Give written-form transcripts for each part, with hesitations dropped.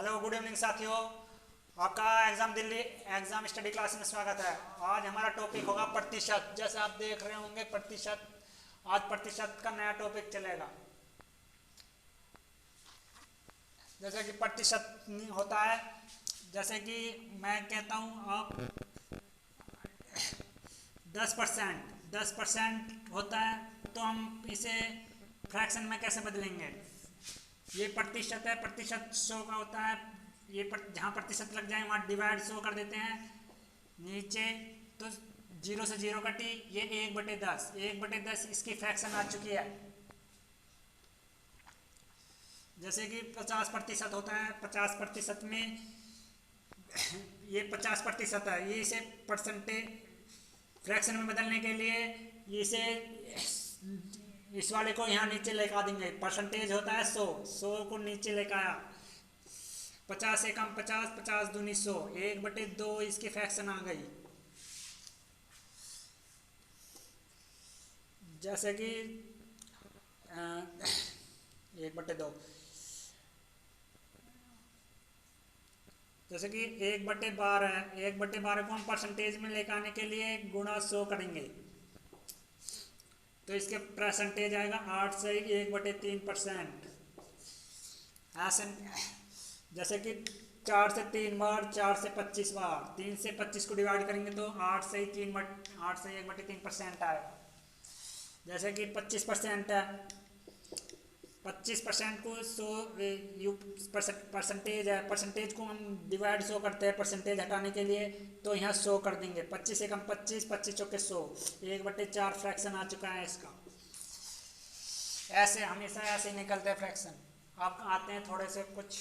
Hello good evening साथियों। आपका exam study class में स्वागत है। आज हमारा टॉपिक होगा प्रतिशत। जैसे आप देख रहे होंगे प्रतिशत, आज प्रतिशत का नया टॉपिक चलेगा। जैसे कि प्रतिशत होता है, जैसे कि मैं कहता हूँ आप 10% होता है, तो हम इसे फ्रैक्शन में कैसे बदलेंगे। ये प्रतिशत है, प्रतिशत 100 का होता है। ये जहाँ प्रतिशत लग जाए वहाँ डिवाइड 100 कर देते हैं नीचे, तो 0 से 0 कटी, ये 1/10। 1/10 इसकी फ्रैक्शन आ चुकी है। जैसे कि 50% होता है, 50% में ये 50% है, ये इसे परसेंटेज फ्रैक्शन में बदलने के लिए इसे इस वाले को यहाँ नीचे लेकर आ देंगे। परसेंटेज होता है 100, 100 को नीचे लेकर आया, 50 से कम 50, 50 दूनी 100, 1/2 इसकी फ्रैक्शन आ गई। जैसे कि 1/2, जैसे कि 1/12 है। 1/12 को हम परसेंटेज में लेकर आने के लिए गुणा 100 करेंगे, तो इसके परसेंटेज आएगा 8 से 1/3%। ऐसे जैसे कि 4 से 3 बार, 4 से 25 बार, 3 से 25 को डिवाइड करेंगे तो 8 से 1/3% आएगा। जैसे कि 25% है, 25% को 100 परसेंटेज है, परसेंटेज को हम डिवाइड 100 करते हैं परसेंटेज हटाने के लिए, तो यहाँ 100 कर देंगे। 25 से कम 25, 25 चौके 100, 1/4 फ्रैक्शन आ चुका है इसका। ऐसे हमेशा ऐसे निकलते हैं फ्रैक्शन। अब आते हैं थोड़े से कुछ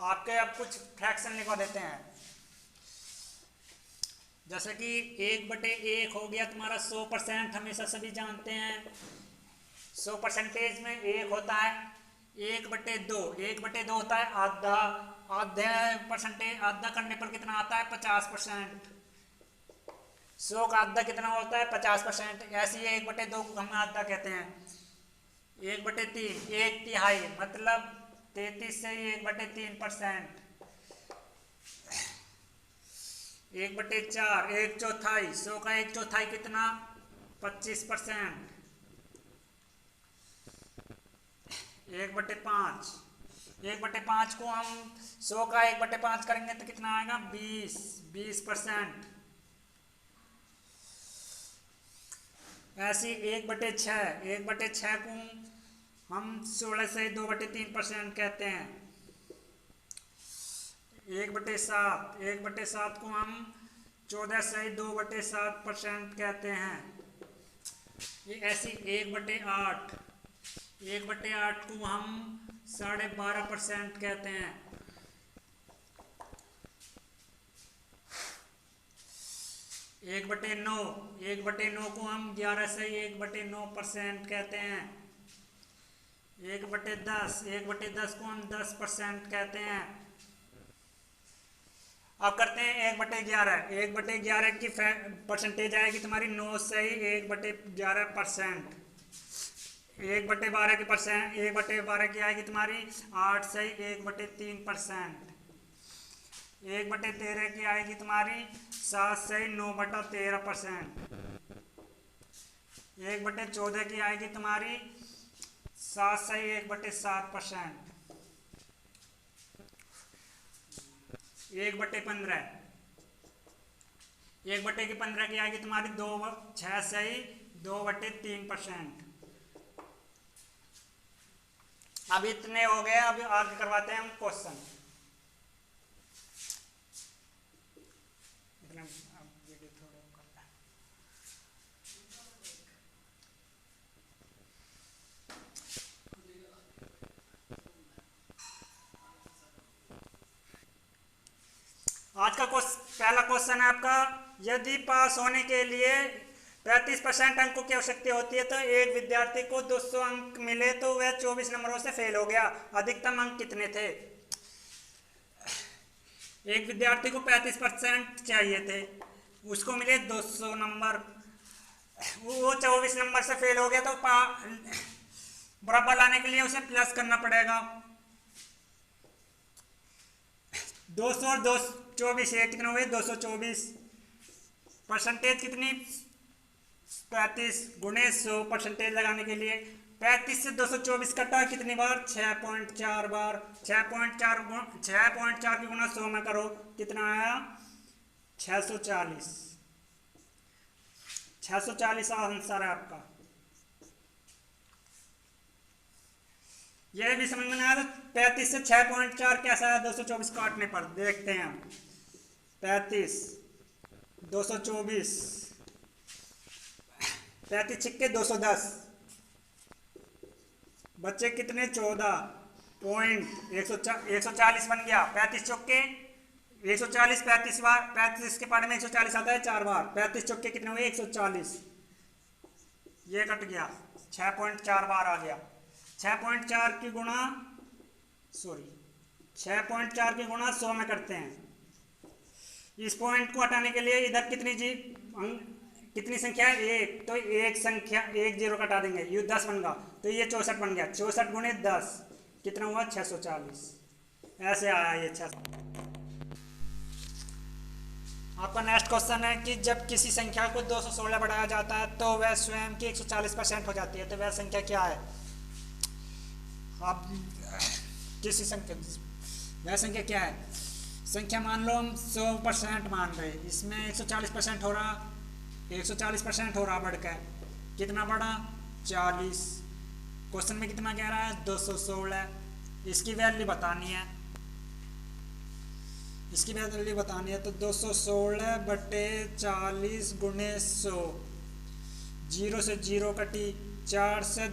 आपके, अब कुछ फ्रैक्शन लिखवा देते हैं। जैसे कि 1/1 हो गया तुम्हारा 100%, हमेशा सभी जानते हैं 100 परसेंटेज में 1 होता है। 1/2, 1/2 होता है आधा। आधे परसेंटेज, आधा करने पर कितना आता है 50%। 100 का आधा कितना होता है 50%। ऐसे ही 1/2 को हम आधा कहते हैं। 1/3, 1/3 मतलब 33 से 1/3%। 1/4, 1/4, 100 का 1/4 कितना 25%। 1/5, 1/5 को हम 100 का 1/5 करेंगे तो कितना आएगा 20%। ऐसी 1/6, 1/6 को हम 16 से 2/3% कहते हैं। 1/7, 1/7 को हम 14 से 2/7% कहते हैं। ये ऐसी 1/8, 1/8 को हम 12.5% कहते हैं। 1/9, 1/9 को हम 11 से 1/9% कहते हैं। 1/10, 1/10 को हम 10% कहते हैं। अब करते हैं 1/11। 1/11 की परसेंटेज आएगी तुम्हारी 9 से 1/11%। 1/12 की परसेंट, 1/12 की आएगी तुम्हारी 8 से 1/3%। 1/13 की आएगी तुम्हारी 7 से 9/13%। 1/14 की आएगी तुम्हारी 7 से 1/7%। 1/15, 1/15 की आएगी तुम्हारी 6 से 2/3%। अब इतने हो गए, अब आगे करवाते हैं हम क्वेश्चन। आज का पहला क्वेश्चन है आपका, यदि पास होने के लिए 35% अंकों की आवश्यकता होती है तो एक विद्यार्थी को 200 अंक मिले तो वह 24 नंबरों से फेल हो गया। अधिकतम अंक कितने थे। एक विद्यार्थी को 35% चाहिए थे, उसको मिले 200 नंबर, वो 24 नंबर से फेल हो गया, तो बराबर लाने के लिए उसे प्लस करना पड़ेगा। 200 और 224 ये कितने हुए 224। परसेंटेज कितनी 35 गुणे 100 परसेंटेज लगाने के लिए 35 से 224 कटा कितनी बार 6.4 बार। 6.4 की गुना 100 में करो कितना आया 640। 640 आंसर है आपका। यह भी समझ में नहीं आया तो 35 से 6.4 कैसा है 224 काटने पर देखते हैं हम। 35 224 35 छिक्के 210 बच्चे कितने 14.140 बन गया। 35 चौके 140 35 बार 35 के पारे में 140 आता है 4 बार। 35 चौके कितने हुए 140 ये कट गया 6.4 बार आ गया। 6.4 की गुणा 6.4 की गुणा 100 में करते हैं। इस पॉइंट को हटाने के लिए इधर कितनी संख्या है 1 तो एक संख्या 1 0 कटा देंगे ये 10 बन गया तो ये 64 बन गया। 64 गुणे 10 कितना हुआ 640 ऐसे आया ये 600। आपका नेक्स्ट क्वेश्चन है कि जब किसी संख्या को 216 बढ़ाया जाता है तो वह स्वयं की 140% हो जाती है, तो वह संख्या क्या है। आप किसी संख्या वह संख्या क्या है। संख्या मान लो हम 100% मान रहे, इसमें 140% हो रहा 140% हो रहा बढ़कर कितना बढ़ा 40। क्वेश्चन में कितना कह रहा है 216। इसकी वैल्यू बतानी है, इसकी वैल्यू बतानी है तो 216 बटे 40 गुणे 100। 0 से 0 कटी 4 से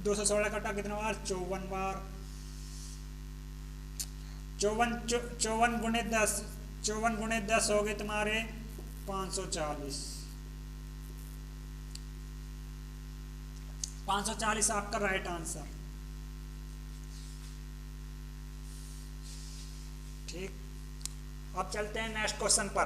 216 कटा कितना बार 54 बार। 54 गुणे 10 हो गए तुम्हारे 540। 540 आपका राइट आंसर। ठीक, अब चलते हैं नेक्स्ट क्वेश्चन पर।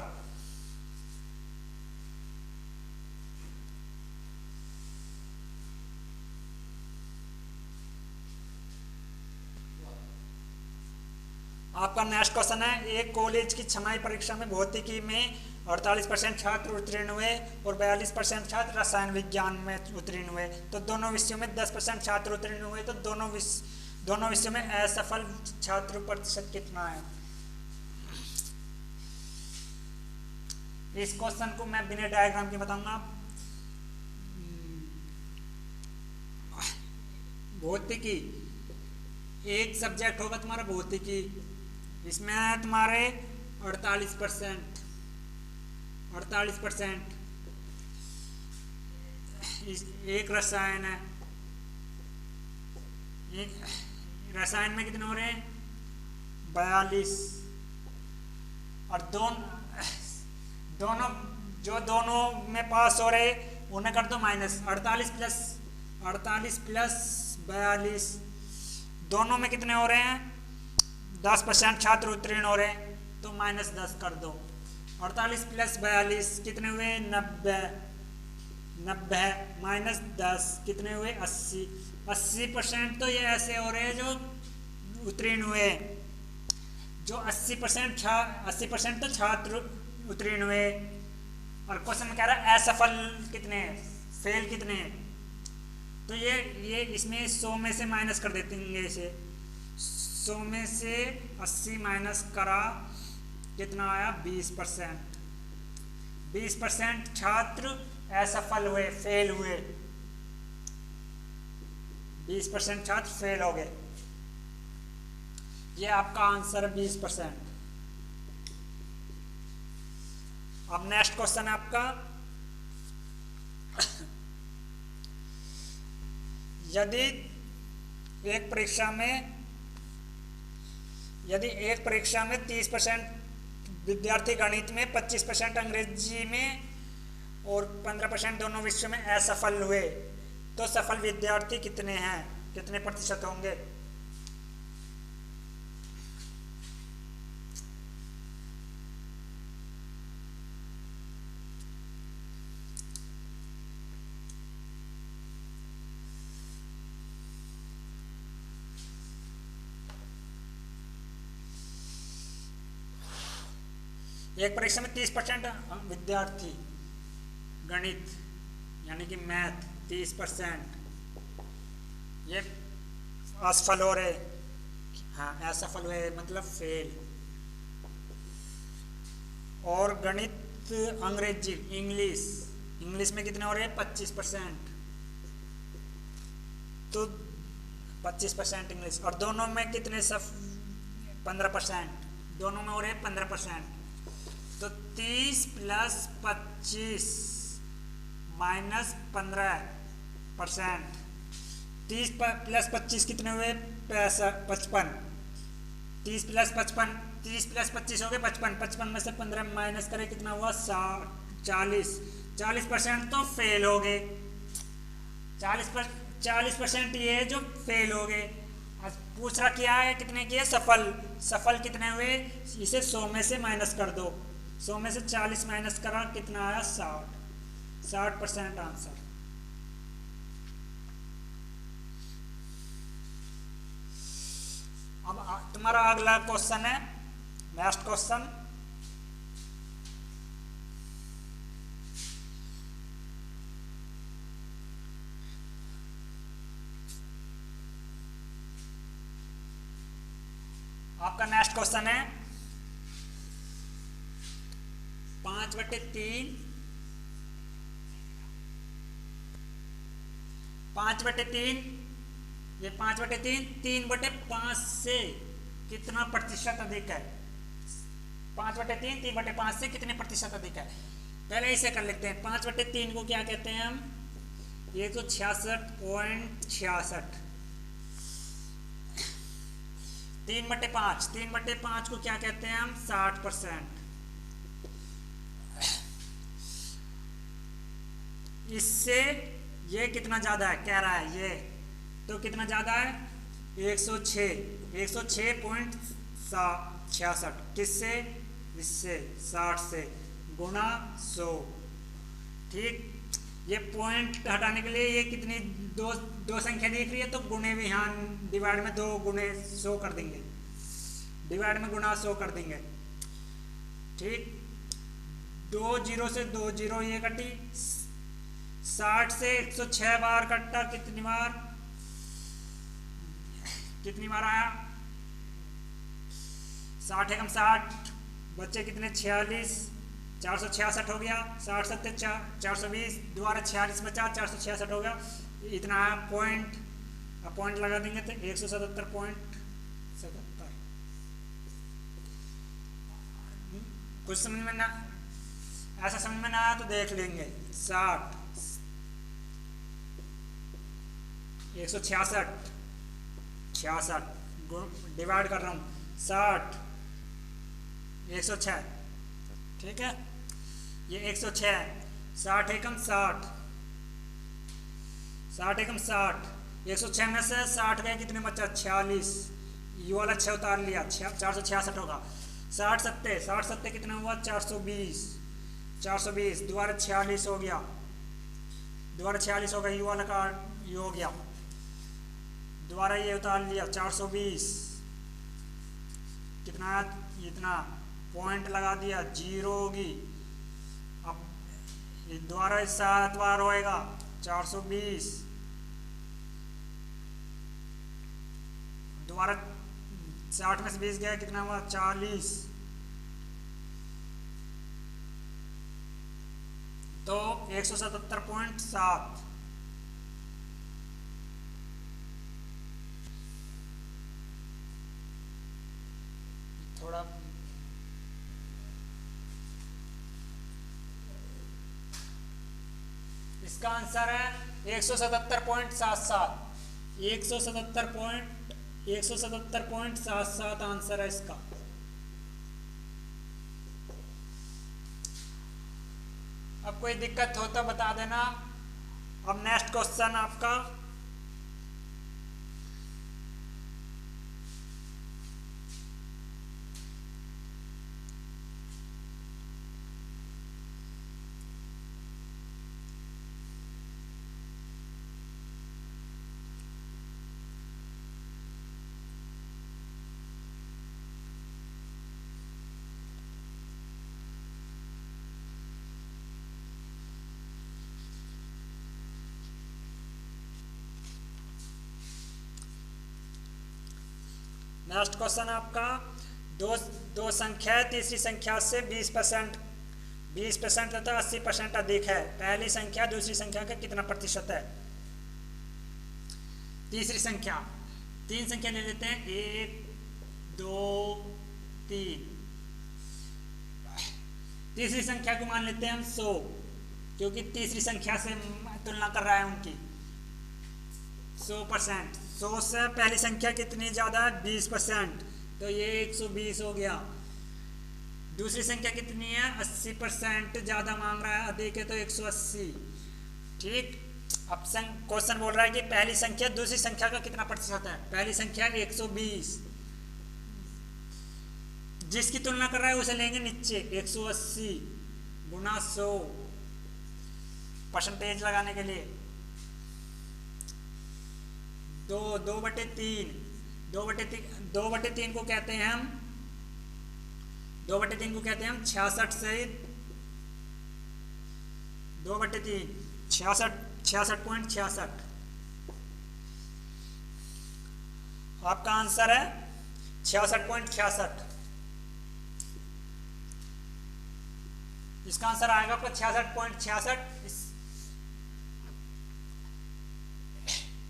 आपका नेक्स्ट क्वेश्चन है एक कॉलेज की छमाही परीक्षा में भौतिकी में 48% छात्र उत्तीर्ण हुए और 42% छात्र रसायन विज्ञान में उत्तीर्ण हुए, तो दोनों विषयों में 10% छात्र उत्तीर्ण हुए, तो दोनों विषयों में असफल छात्र प्रतिशत कितना है। इस क्वेश्चन को मैं बिना डायग्राम के बताऊंगा। भौतिकी एक सब्जेक्ट होगा तुम्हारा भौतिकी, इसमें है तुम्हारे 48%। एक रसायन है, रसायन में कितने हो रहे हैं 42। और दोनों में पास हो रहे उन्हें कर दो माइनस। 48 प्लस 42 दोनों में कितने हो रहे हैं 10% छात्र उत्तीर्ण हो रहे हैं, तो -10 कर दो। 48 प्लस 42 कितने हुए 90 -10 कितने हुए 80। 80% तो ये ऐसे हो रहे हैं जो उत्तीर्ण हुए, जो 80% तो छात्र उत्तीर्ण हुए। और क्वेश्चन में कह रहा है असफल कितने फेल कितने, तो ये इसमें 100 में से माइनस कर देते हैं। इसे 100 में से 80 माइनस करा कितना आया 20%। 20% छात्र असफल हुए फेल हुए, 20% छात्र फेल हो गए। ये आपका आंसर है 20%। अब नेक्स्ट क्वेश्चन है आपका यदि एक परीक्षा में 30% विद्यार्थी गणित में, 25% अंग्रेजी में और 15% दोनों विषयों में असफल हुए, तो सफल विद्यार्थी कितने हैं, कितने प्रतिशत होंगे। एक परीक्षा में 30% विद्यार्थी गणित यानी कि मैथ 30%, ये असफल हो रहे, हाँ असफल हुए मतलब फेल। और गणित अंग्रेजी इंग्लिश में कितने हो रहे हैं 25%, तो 25% इंग्लिश। और दोनों में कितने 15%, दोनों में हो रहे हैं 15%, तो 30 + 25 - 15%, 30 + 25 कितने हुए 55, 30 + 55, 30 + 25 हो गए 55, 55 में से 15 माइनस करें कितना हुआ 40% तो फेल हो गए, 40% ये जो फेल हो गए। आज पूछ रहा क्या है कितने किए सफल कितने हुए, इसे 100 में से माइनस कर दो, 100 में से 40 माइनस करा कितना आया 60% आंसर। अब तुम्हारा अगला क्वेश्चन है, नेक्स्ट क्वेश्चन। आपका नेक्स्ट क्वेश्चन है 5/3, 5/3, ये 5/3 3/5 से कितना प्रतिशत अधिक है, 5/3 3/5 से कितने प्रतिशत अधिक है। पहले इसे कर लेते हैं, 5/3 को क्या कहते हैं हम, 166.66, 3/5 को क्या कहते हैं हम 60%। इससे ये कितना ज्यादा है कह रहा है, ये तो कितना ज्यादा है 106.66, किससे, इससे 60 से गुणा 100। ठीक, ये पॉइंट हटाने के लिए ये कितनी दो संख्या दिख रही है तो गुणे भी यहाँ डिवाइड में 2 गुणे 100 कर देंगे, डिवाइड में गुणा 100 कर देंगे। ठीक, 2 0 से 2 0 ये कटी, 60 से 106 बार कटा, कितनी बार आया 60 एकम 60, बच्चे कितने 46, 466 हो गया, 60 7 420, दोबारा 46 बचा 466 हो गया, इतना पॉइंट। अब पॉइंट लगा देंगे तो 177.77। कुछ समझ में ना, ऐसा समझ में ना आया तो देख लेंगे, 60 166 66 डिवाइड कर रहा हूँ 60 106, ठीक है, ये 106, 60 एकम 60, 60 एकम 60, 106 में से 60 गए कितने बचा 46, ये वाला 6 उतार लिया 466 होगा, 60 सत्ते कितना हुआ 420, 420 दोबारा 46 हो गया, दोबारा 46 हो गया, ये वाला का ये हो गया, दोबारा ये उतार लिया 420, कितना इतना पॉइंट लगा दिया 0 होगी। अब दोबारा 7 बार होएगा 420, दोबारा 60 में से 20 गया कितना हुआ 40, तो 177.7। थोड़ा इसका आंसर है 177.77, 177.77 आंसर है इसका। अब कोई दिक्कत हो तो बता देना। अब नेक्स्ट क्वेश्चन आपका नेक्स्ट क्वेश्चन आपका दो संख्या है, तीसरी संख्या से 20% तथा 80% अधिक है। पहली संख्या दूसरी संख्या का कितना प्रतिशत है? तीसरी संख्या, तीन संख्या ले लेते हैं, 1 2 3। तीसरी संख्या को मान लेते हैं हम 100, क्योंकि तीसरी संख्या से तुलना कर रहा है उनकी। 100%, 100 से पहली संख्या कितनी ज्यादा है? 20%, तो ये 120 हो गया। दूसरी संख्या कितनी है? 80% ज्यादा मांग रहा है, अधिक है तो 180। ठीक, अब क्वेश्चन बोल रहा है कि पहली संख्या दूसरी संख्या का कितना प्रतिशत है? पहली संख्या 120, जिसकी तुलना कर रहा है उसे लेंगे नीचे, 180 गुना 100 परसेंटेज लगाने के लिए। 2/3, 2/3 को कहते हैं हम 66 से 2/3 66.66। आपका आंसर है 66.66। इसका आंसर आएगा आपका 66.66।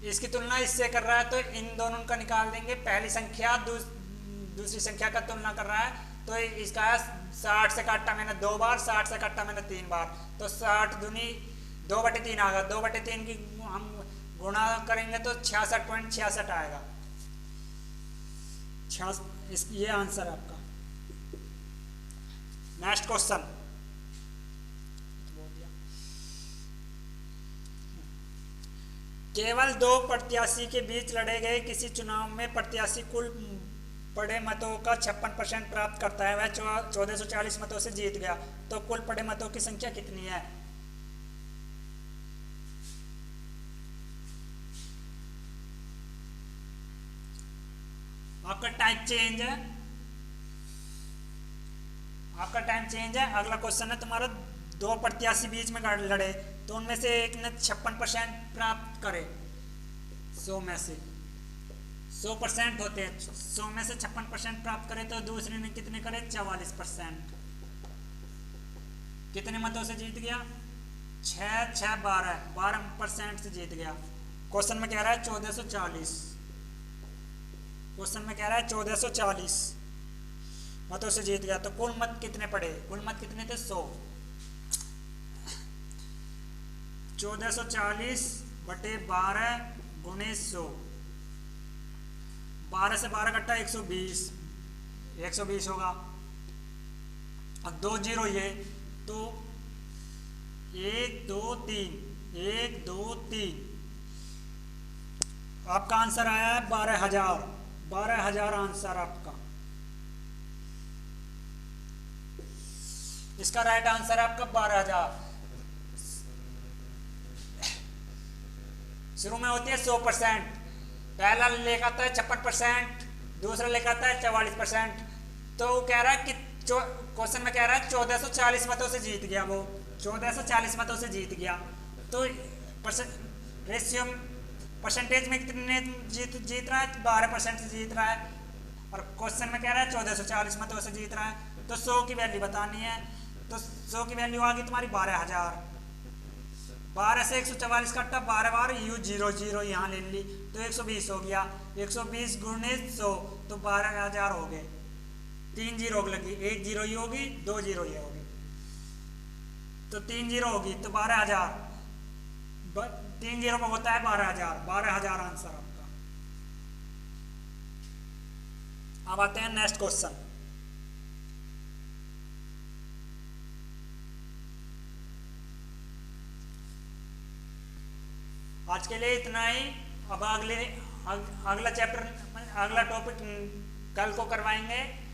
इसकी तुलना इससे कर रहा है तो इन दोनों का निकाल देंगे। पहली संख्या दूसरी संख्या का तुलना कर रहा है तो इसका 60 से काटा मैंने 2 बार, 60 से काटा मैंने 3 बार, तो 60 दूनी 2/3 आएगा। 2/3 की हम गुणा करेंगे तो 66.66 आएगा। ये आंसर है आपका। नेक्स्ट क्वेश्चन, केवल 2 प्रत्याशी के बीच लड़े गए किसी चुनाव में प्रत्याशी कुल पड़े मतों का 56% प्राप्त करता है, वह 1440 मतों से जीत गया, तो कुल पड़े मतों की संख्या कितनी है? आपका टाइम चेंज है, अगला क्वेश्चन है तुम्हारा 2 प्रत्याशी बीच में लड़े तो उनमें से एक ने 56% प्राप्त करे। 100 में से 100% होते हैं, 100 में से 56% प्राप्त करे तो दूसरे ने कितने करे? 44%। कितने मतों से जीत गया? 12% से जीत गया। क्वेश्चन में कह रहा है 1440, क्वेश्चन में कह रहा है 1440 मतों से जीत गया, तो कुल मत कितने पड़े? कुल मत कितने थे? 100। 1440/12 गुणे 100, 12 से 12 कट्टा 120 होगा। अब 2 0 ये तो 1 2 3 1 2 3। आपका आंसर आया है 12,000 आंसर आपका। इसका राइट आंसर है आपका 12,000। शुरू में होती है 100%, पहला लेकर आता है 56%, दूसरा लेकर आता है 44%। तो कह रहा है कि क्वेश्चन में कह रहा है 1440 मतों से जीत गया, वो 1440 मतों से जीत गया, तो रेशियो परसेंटेज में कितने जीत रहा है? 12% से जीत रहा है। और क्वेश्चन में कह रहा है 1440 मतों से जीत रहा है, तो 100 की वैल्यू बतानी है, तो 100 की वैल्यू आ गई तुम्हारी 12,000। 12 से 144 कट्टा 12 बार यू 0 यहाँ ले ली तो 120 हो गया। 120 गुणे 100 तो 12,000 हो गए। 3 0 लगी, 1 0 ये होगी, 2 0 ये होगी, तो 3 0 होगी तो 12,000। 3 0 पर होता है 12,000 आंसर आपका। अब आते हैं नेक्स्ट क्वेश्चन। आज के लिए इतना ही। अब अगला चैप्टर, अगला टॉपिक कल को करवाएंगे।